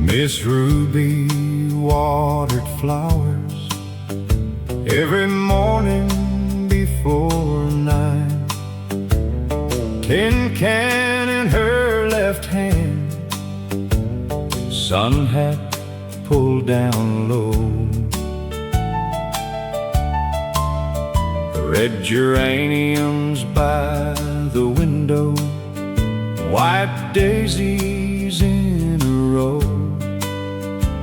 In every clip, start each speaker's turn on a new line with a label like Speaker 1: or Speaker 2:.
Speaker 1: Miss Ruby watered flowers every morning before 9. Tin can in her left hand, sun hat pulled down low. Red geraniums by the window, white daisies in a row.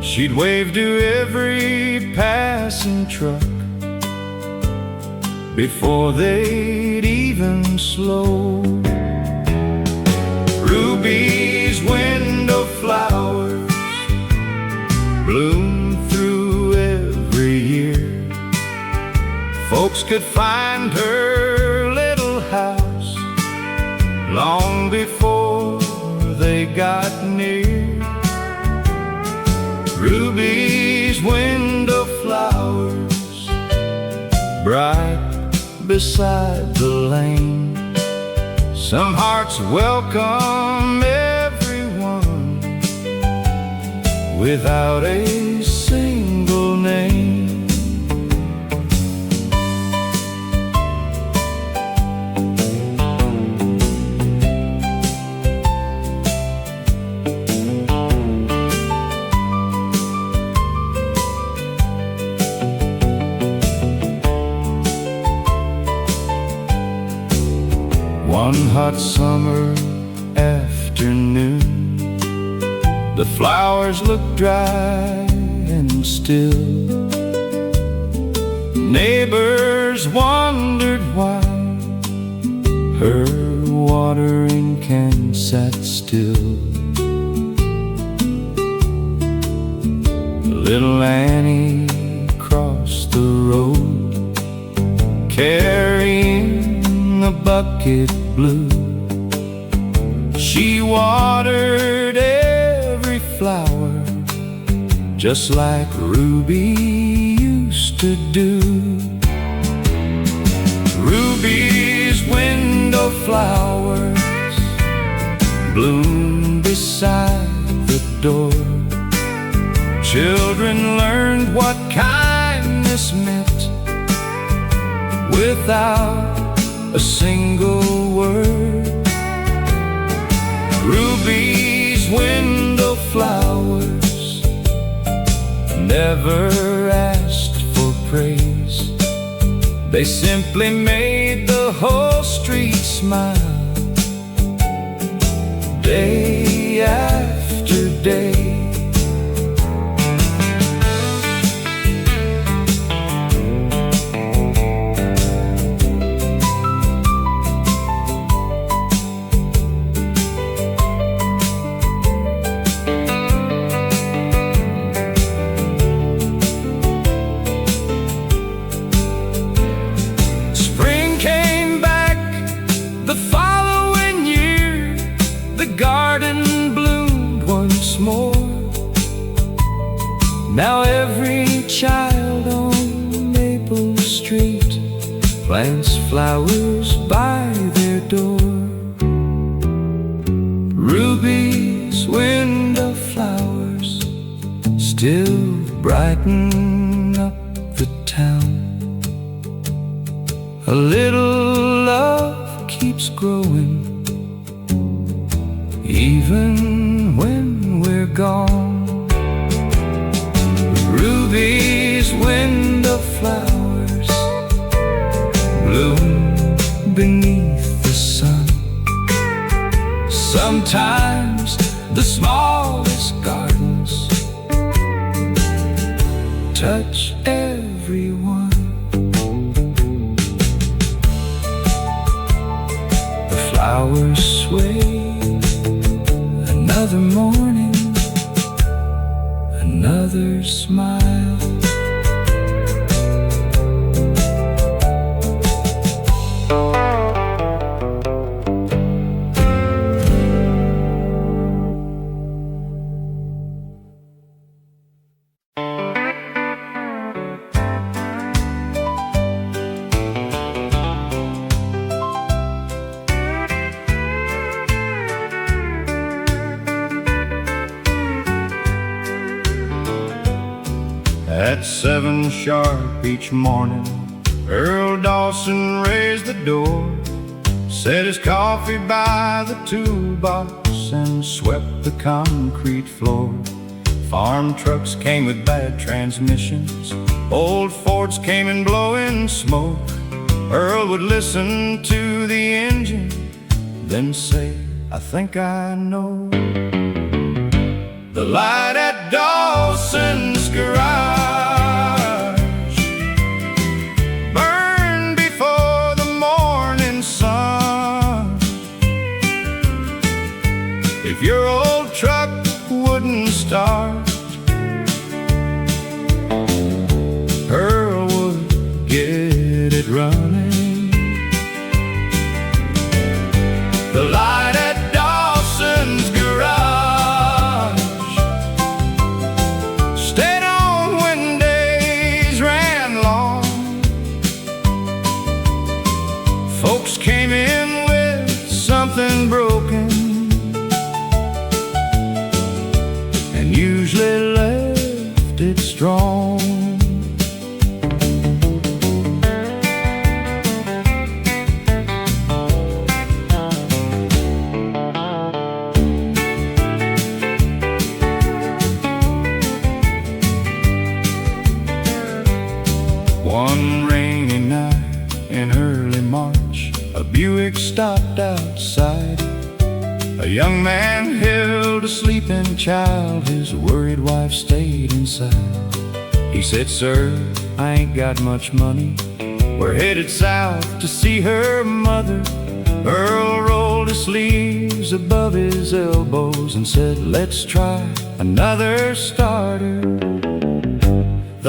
Speaker 1: She'd wave to every passing truck before they'd even slow. Ruby's window flowers bloom through every year. Folks could find her little house long before they got near. Ruby's window flowers, bright beside the lane. Some hearts welcome everyone without a single name. One hot summer afternoon, the flowers looked dry and still. Neighbors wondered why her watering can sat still. Little Annie crossed the road, carrying a bucket blue. She watered every flower just like Ruby used to do. Ruby's window flowers bloom beside the door. Children learned what kindness meant without a single word. Ruby's window flowers never asked for praise. They simply made the whole street smile day after day. Now every child on Maple Street plants flowers by their door. Ruby's window flowers still brighten up the town. A little love keeps growing even when we're gone. Ruby's window flowers bloom beneath the sun. Sometimes the smallest gardens touch everyone. The flowers sway another morning, another smile.
Speaker 2: At 7 sharp each morning, Earl Dawson raised the door, set his coffee by the toolbox, and swept the concrete floor. Farm trucks came with bad transmissions, old Fords came in blowing smoke. Earl would listen to the engine, then say, "I think I know." The light at Dawson's garage burned before the morning sun. If your old truck wouldn't start, Earl would get it running. The light at Dawson's garage stayed on when days ran long. Folks came in with something broken and usually left it strong. One rainy night in early March, a Buick stopped outside. A young man held a sleeping child, his worried wife stayed inside. He said, "Sir, I ain't got much money. We're headed south to see her mother." Earl rolled his sleeves above his elbows and said, "Let's try another starter."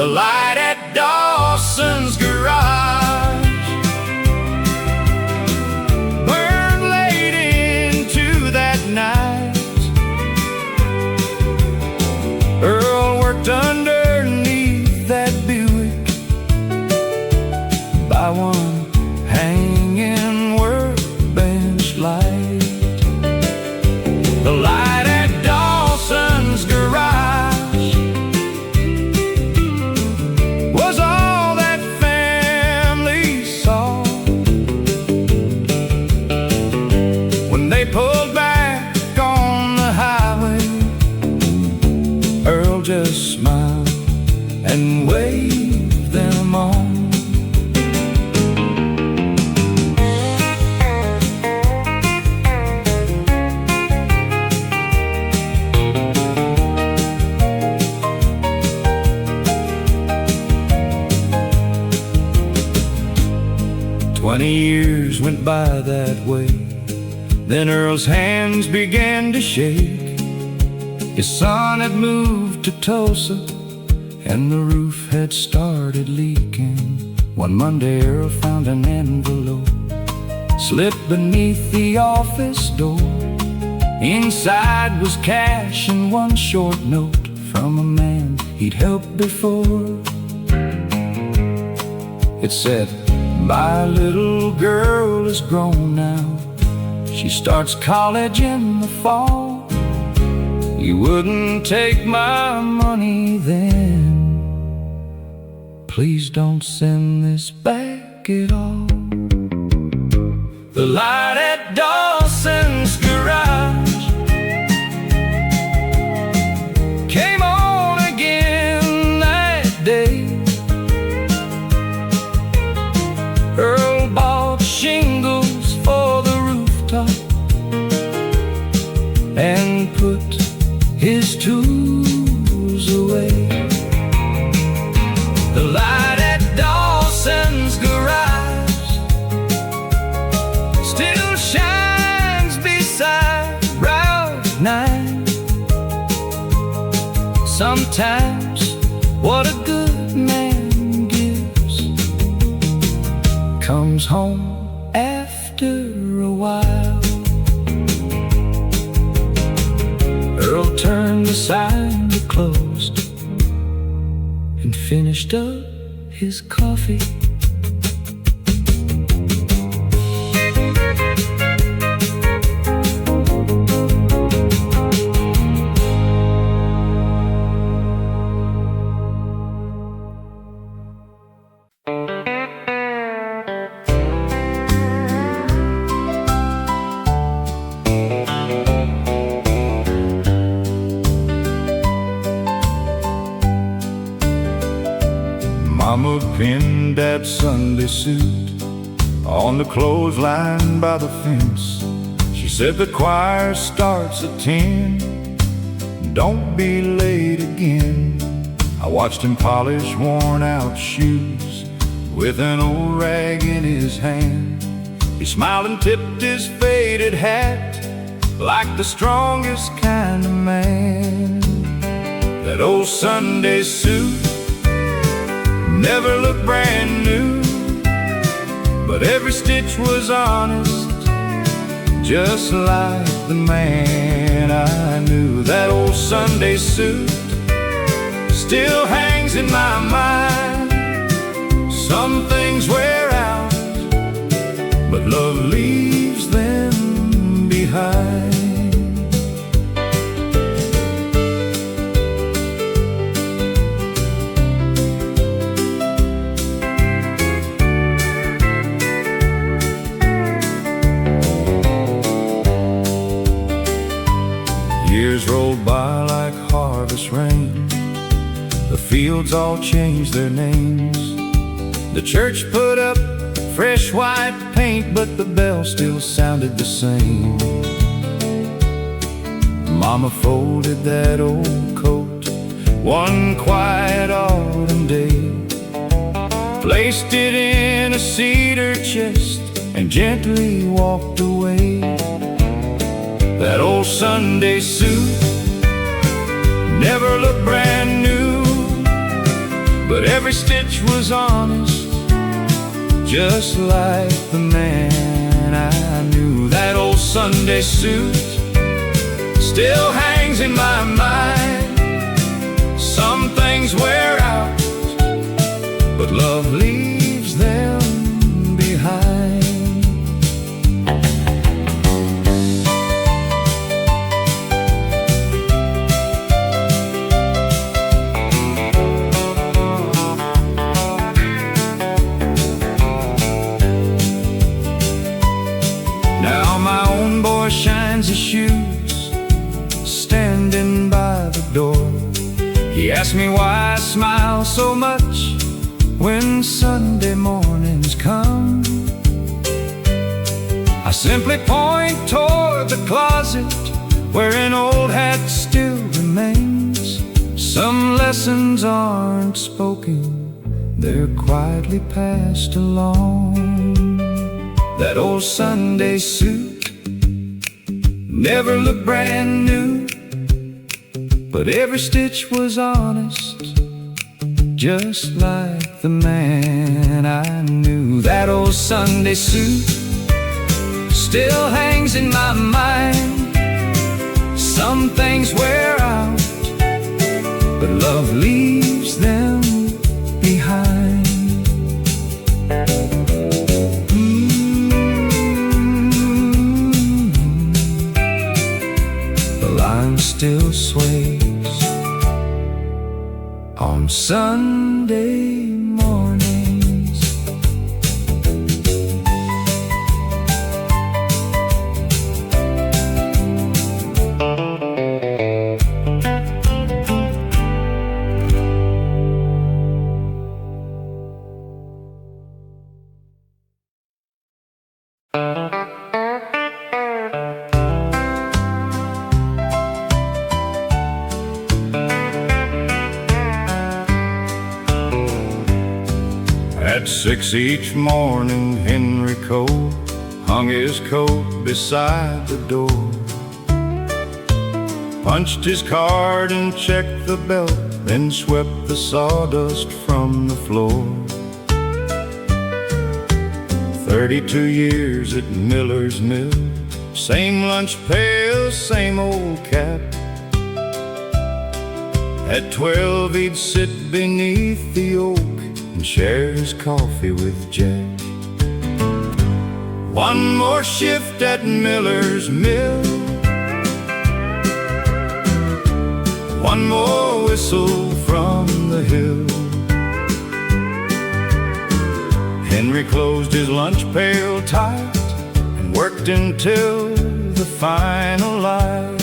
Speaker 2: The light at Dawson's garage burned late into that night. Earl worked underneath that Buick by one hanging workbench light. The light at Dawson's garage was all that family saw. When they pulled back on the highway, Earl just smiled and waved them on. Years went by that way. Then Earl's hands began to shake. His son had moved to Tulsa, and the roof had started leaking. One Monday Earl found an envelope slipped beneath the office door. Inside was cash and one short note from a man he'd helped before. It said, "My little girl is grown now. She starts college in the fall. You wouldn't take my money then. Please don't send this back at all." The light at Dawson's garage came on again that day. Earl bought shingles for the rooftop and put his tools away. The light at Dawson's garage still shines beside Route 9. Sometimes what a good man gives comes home after a while. Earl turned the sign to closed and finished up his coffee. Mama pinned Dad's Sunday suit on the clothesline by the fence. She said the choir starts at 10, don't be late again. I watched him polish worn out shoes with an old rag in his hand. He smiled and tipped his faded hat like the strongest kind of man. That old Sunday suit never looked brand new, but every stitch was honest, just like the man I knew. That old Sunday suit still hangs in my mind. Some things wear out, but love leaves them behind. Years rolled by like harvest rain. The fields all changed their names. The church put up fresh white paint, but the bell still sounded the same. Mama folded that old coat one quiet autumn day, placed it in a cedar chest and gently walked away. That old Sunday suit never looked brand new, but every stitch was honest, just like the man I knew. That old Sunday suit still hangs in my mind. Some things wear out, but love leaves them behind. Shines his shoes, standing by the door. He asked me why I smile so much when Sunday mornings come. I simply point toward the closet where an old hat still remains. Some lessons aren't spoken, they're quietly passed along. That old Sunday suit never looked brand new, but every stitch was honest, just like the man I knew. That old Sunday suit still hangs in my mind. Some things wear out, but love leaves them behind. Still sways on Sunday mornings. At 6 each morning, Henry Cole hung his coat beside the door, punched his card and checked the belt, then swept the sawdust from the floor. 32 years at Miller's Mill, same lunch pail, same old cap. At 12 he'd sit beneath the oak and share his coffee with Jack. One more shift at Miller's Mill, one more whistle from the hill. Henry closed his lunch pail tight and worked until the final light.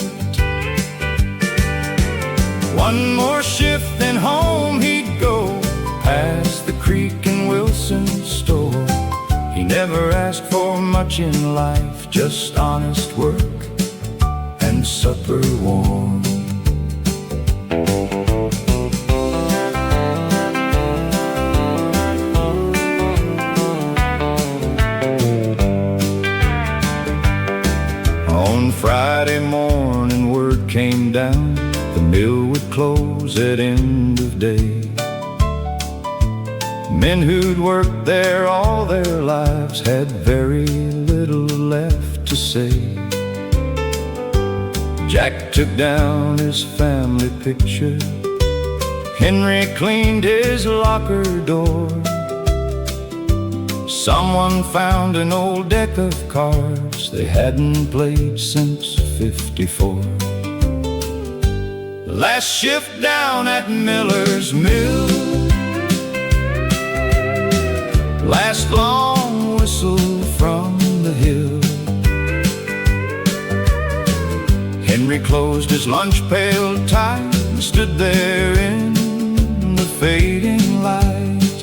Speaker 2: One more shift, then home he'd go, past the creek never asked for much in life, just honest work and supper warm. On Friday morning word came down, the mill would close at end of day. Men who'd worked there all their lives had very little left to say. Jack took down his family picture, Henry cleaned his locker door. Someone found an old deck of cards they hadn't played since '54. Last shift down at Miller's Mill, last long whistle from the hill. Henry closed his lunch pail tight and stood there in the fading light.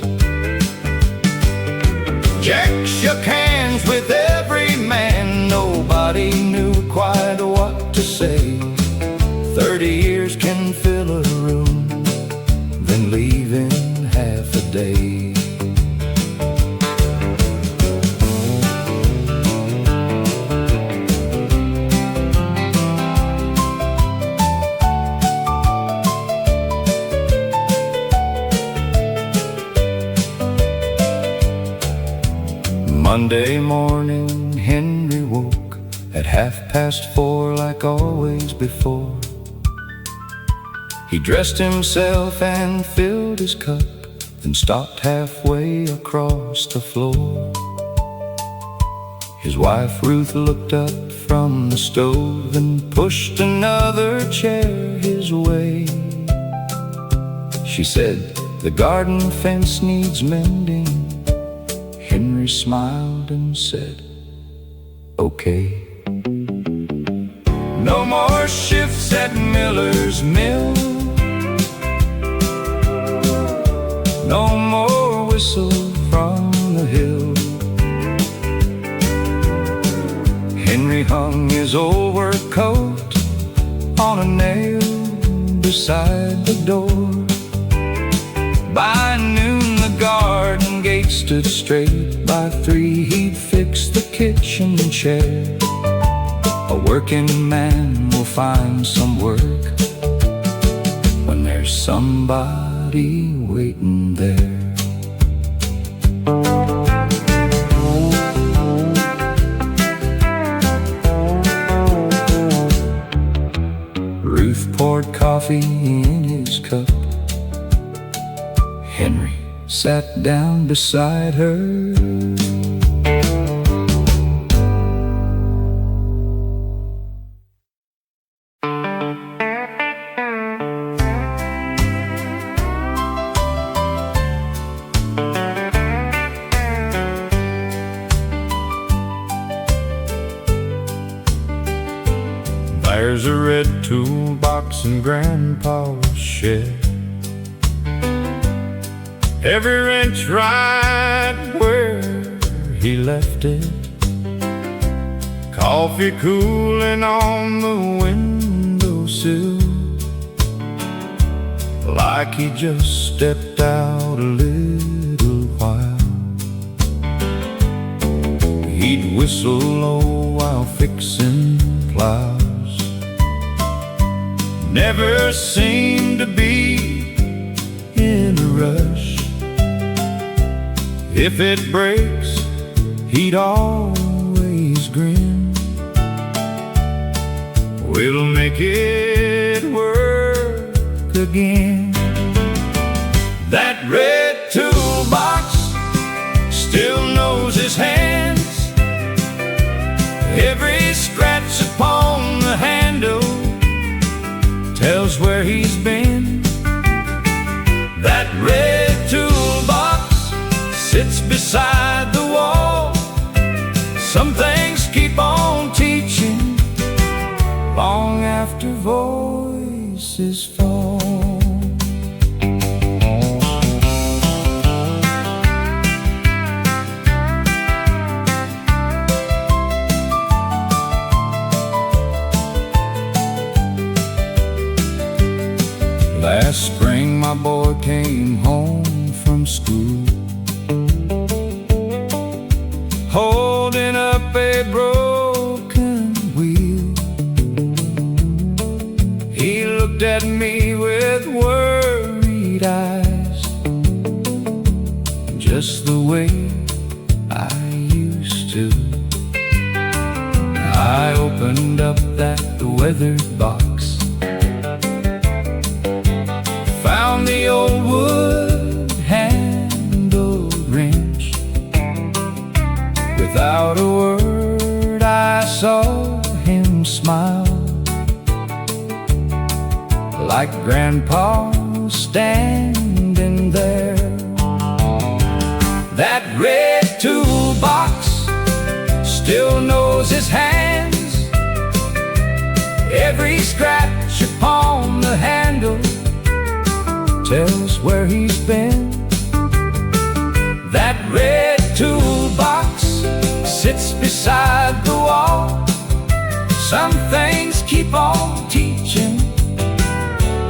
Speaker 2: Jack shook hands with every man, nobody knew quite what to say. 30 years can fill a room, then leave in half a day. Monday morning, Henry woke at 4:30 like always before. He dressed himself and filled his cup, then stopped halfway across the floor. His wife Ruth looked up from the stove and pushed another chair his way. She said, "The garden fence needs mending." Henry smiled and said, "Okay." No more shifts at Miller's Mill, no more whistle from the hill. Henry hung his old work coat on a nail beside the door. By noon the garden gate stood straight. By 3 he'd fix the kitchen chair. A working man will find some work when there's somebody waiting there. Ruth poured coffee in his cup. Henry sat down beside her. There's a red toolbox in Grandpa's shed, every inch right where he left it. Coffee cooling on the windowsill, like he just stepped out a little while. He'd whistle low while fixing plows, never seemed to be in a rush. If it breaks, he'd always grin. We'll make it work again. That red toolbox still knows his hands. Every scratch upon the handle tells where he's been. That red toolbox sits beside the wall. Some things keep on teaching long after voices fall. Last spring my boy came home from school, holding up a broken wheel. He looked at me with worried eyes, just the way I used to. I opened up that weathered box, found the old wood-handled wrench. Without a word I saw him smile, like Grandpa standing there. That red toolbox still knows his hands. Every scratch upon the handle tells where he's been. That red toolbox sits beside the wall. Some things keep on teaching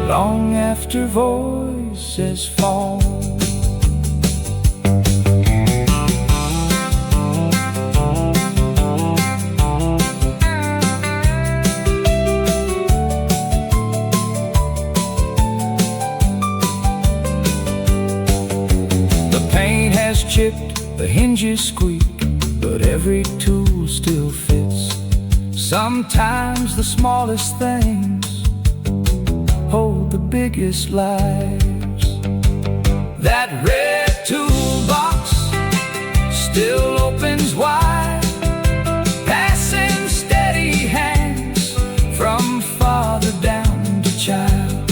Speaker 2: long after voices fall. Chipped, the hinges squeak, but every tool still fits. Sometimes the smallest things hold the biggest lives. That red toolbox still opens wide, passing steady hands from father down to child.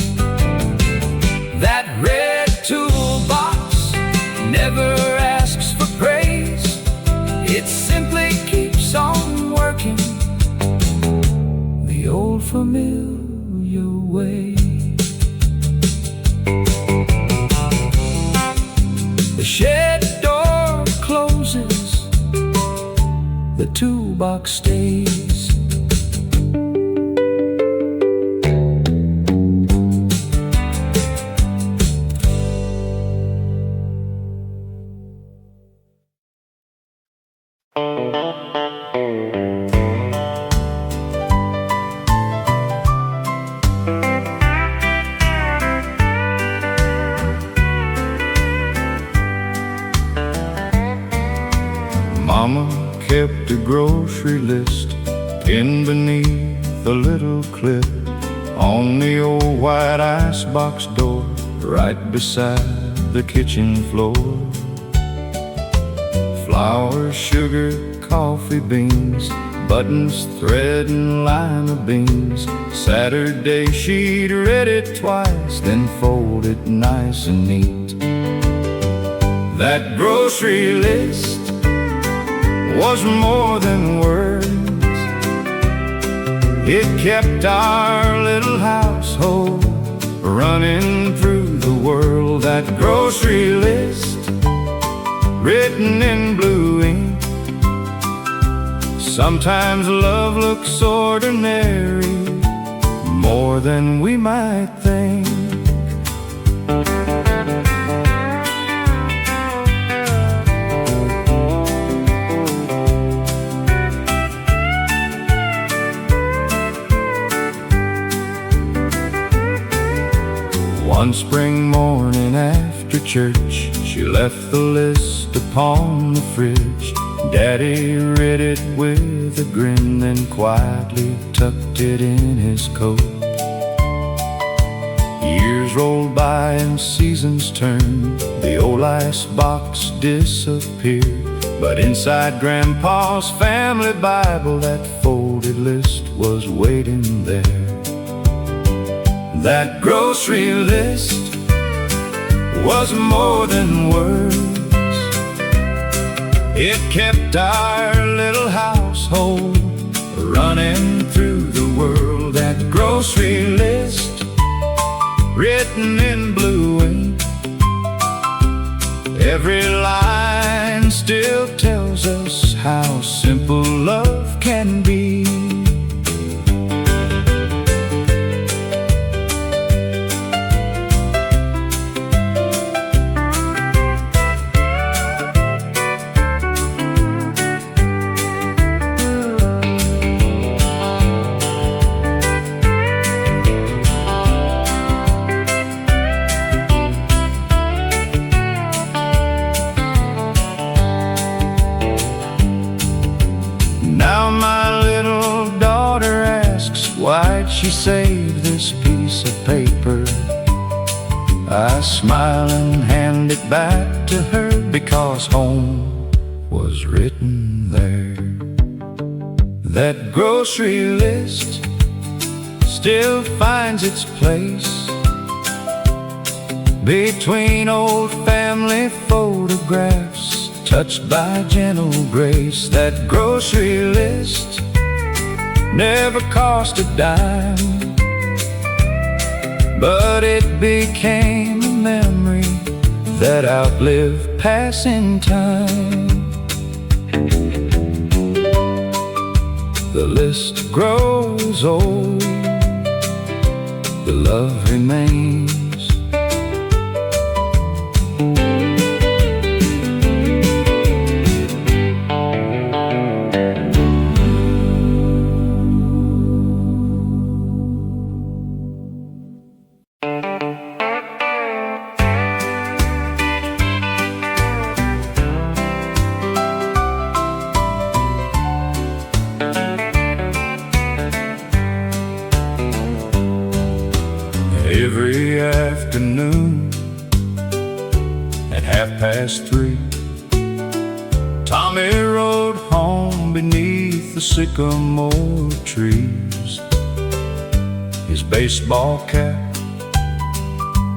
Speaker 2: That red toolbox never asks for praise, it simply keeps on working the old familiar way. The shed door closes, the toolbox stays. Mama kept a grocery list pinned beneath a little clip on the old white icebox door right beside the kitchen floor. Flour, sugar, coffee beans, buttons, thread, and lima beans. Saturday she'd read it twice, then fold it nice and neat. That grocery list was more than words. It kept our little household running through the world. That grocery list, written in blue ink. Sometimes love looks ordinary, more than we might think. One spring morning after church, she left the list upon the fridge. Daddy read it with a grin, then quietly tucked it in his coat. Years rolled by and seasons turned, the old icebox disappeared. But inside Grandpa's family Bible, that folded list was waiting there. That grocery list was more than words. It kept our little household running through the world. That grocery list, written in blue ink. Every line still tells us how simple love can be. she saved this piece of paper. I smile and hand it back to her, because home was written there. That grocery list still finds its place between old family photographs, touched by gentle grace. That grocery list never cost a dime, but it became a memory that outlived passing time. The list grows old, the love remains. Every afternoon at 3:30, Tommy rode home beneath the sycamore trees. His baseball cap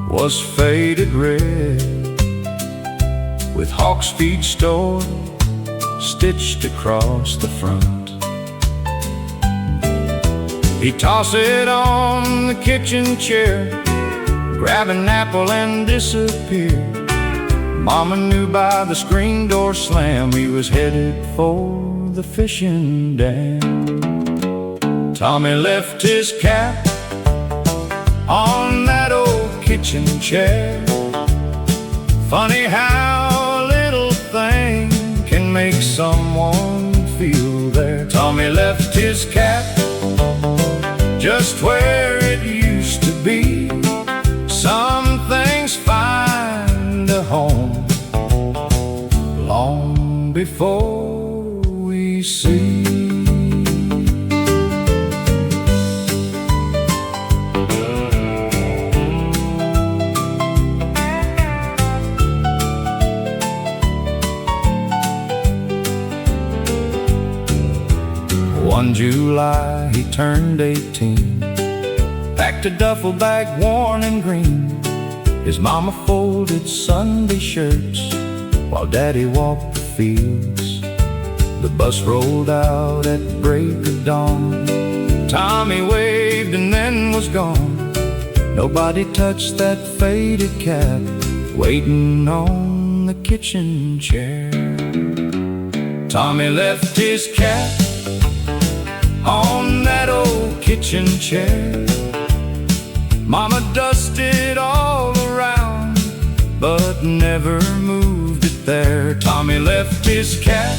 Speaker 2: was faded red, with Hawk's Feed Store stitched across the front. He'd toss it on the kitchen chair, grab an apple and disappear. Mama knew by the screen door slam he was headed for the fishing dam. Tommy left his cap on that old kitchen chair. Funny how a little thing can make someone feel there. Tommy left his cap just where it used to be. Some things find a home long before we see. One July he turned 18, packed a duffel bag worn and green. His mama folded Sunday shirts while Daddy walked the fields. The bus rolled out at break of dawn. Tommy waved and then was gone. Nobody touched that faded cap waiting on the kitchen chair. Tommy left his cap on that old kitchen chair. Mama dusted all around, but never moved it there. Tommy left his cap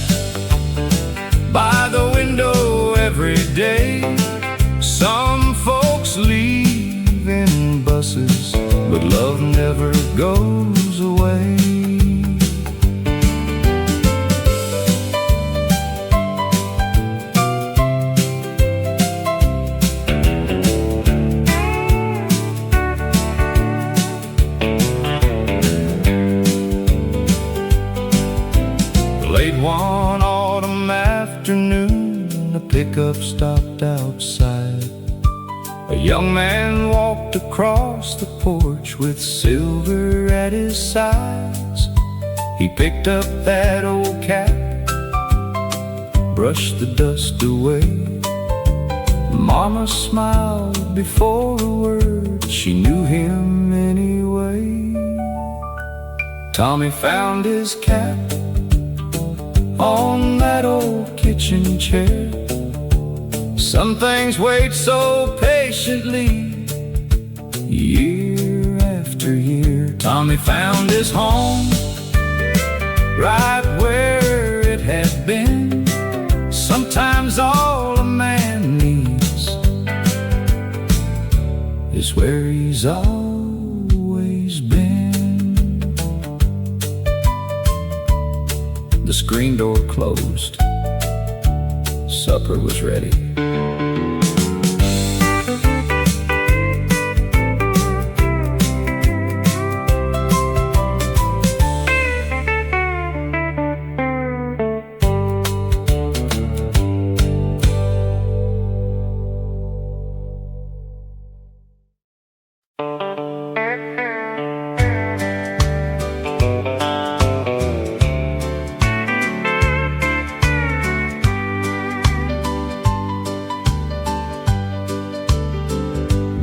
Speaker 2: by the window every day. Some folks leave in buses, but love never goes away. Late one autumn afternoon, a pickup stopped outside. A young man walked across the porch with silver at his sides. He picked up that old cap, brushed the dust away. Mama smiled before a word, she knew him anyway. Tommy found his cap on that old kitchen chair. Some things wait so patiently, year after year. Tommy found his home right where it had been. Sometimes all a man needs is where he's always been. The screen door closed. Supper was ready.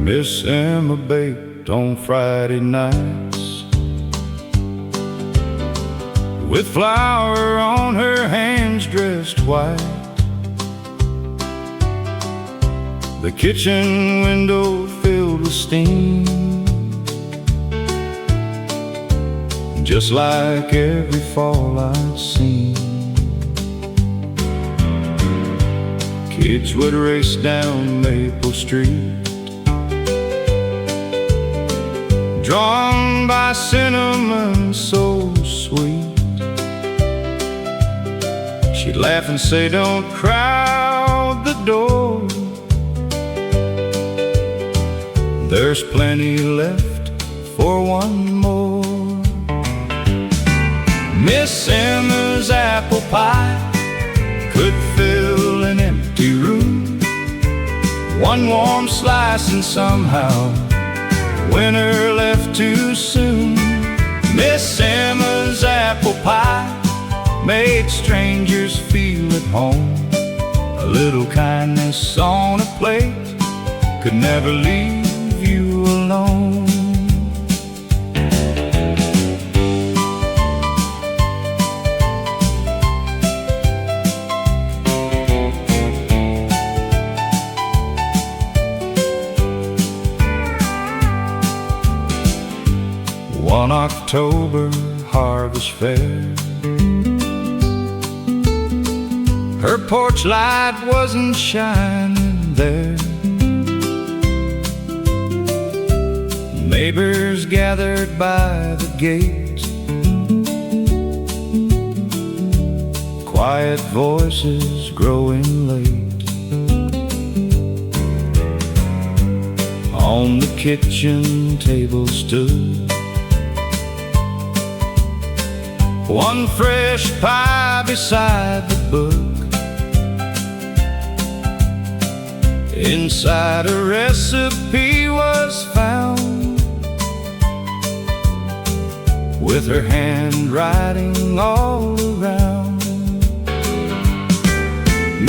Speaker 2: Miss Emma baked on Friday nights, with flour on her hands dressed white. The kitchen window filled with steam, just like every fall I'd seen. Kids would race down Maple Street, drawn by cinnamon so sweet. She'd laugh and say, "Don't crowd the door, there's plenty left for one more." Miss Emma's apple pie could fill an empty room, one warm slice, and somehow winter left too soon. Miss Emma's apple pie made strangers feel at home. A little kindness on a plate could never leave you alone. One October harvest fair, her porch light wasn't shining there. Neighbors gathered by the gate, quiet voices growing late. On the kitchen table stood one fresh pie beside the book. Inside a recipe was found, with her handwriting all around.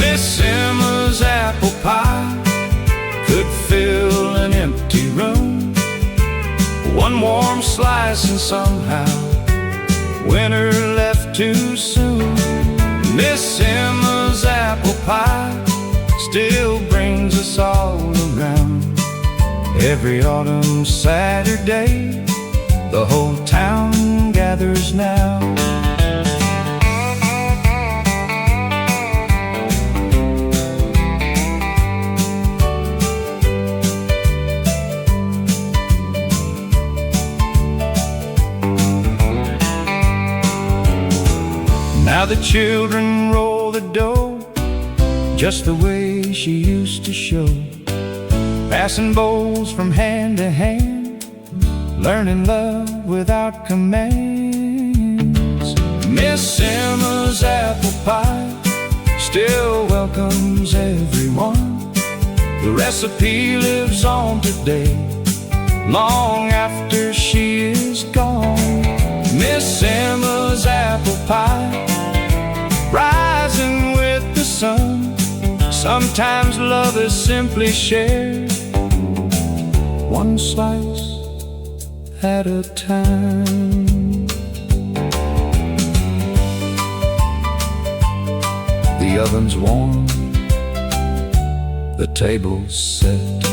Speaker 2: Miss Emma's apple pie could fill an empty room, one warm slice, and somehow winter left too soon. Miss Emma's apple pie still brings us all around. Every autumn Saturday, the whole town gathers now. Now the children roll the dough just the way she used to show, passing bowls from hand to hand, learning love without commands. Miss Emma's apple pie still welcomes everyone. The recipe lives on today, long after she is gone. Miss Emma's apple pie, rising with the sun. Sometimes love is simply shared, one slice at a time. The oven's warm, the table's set,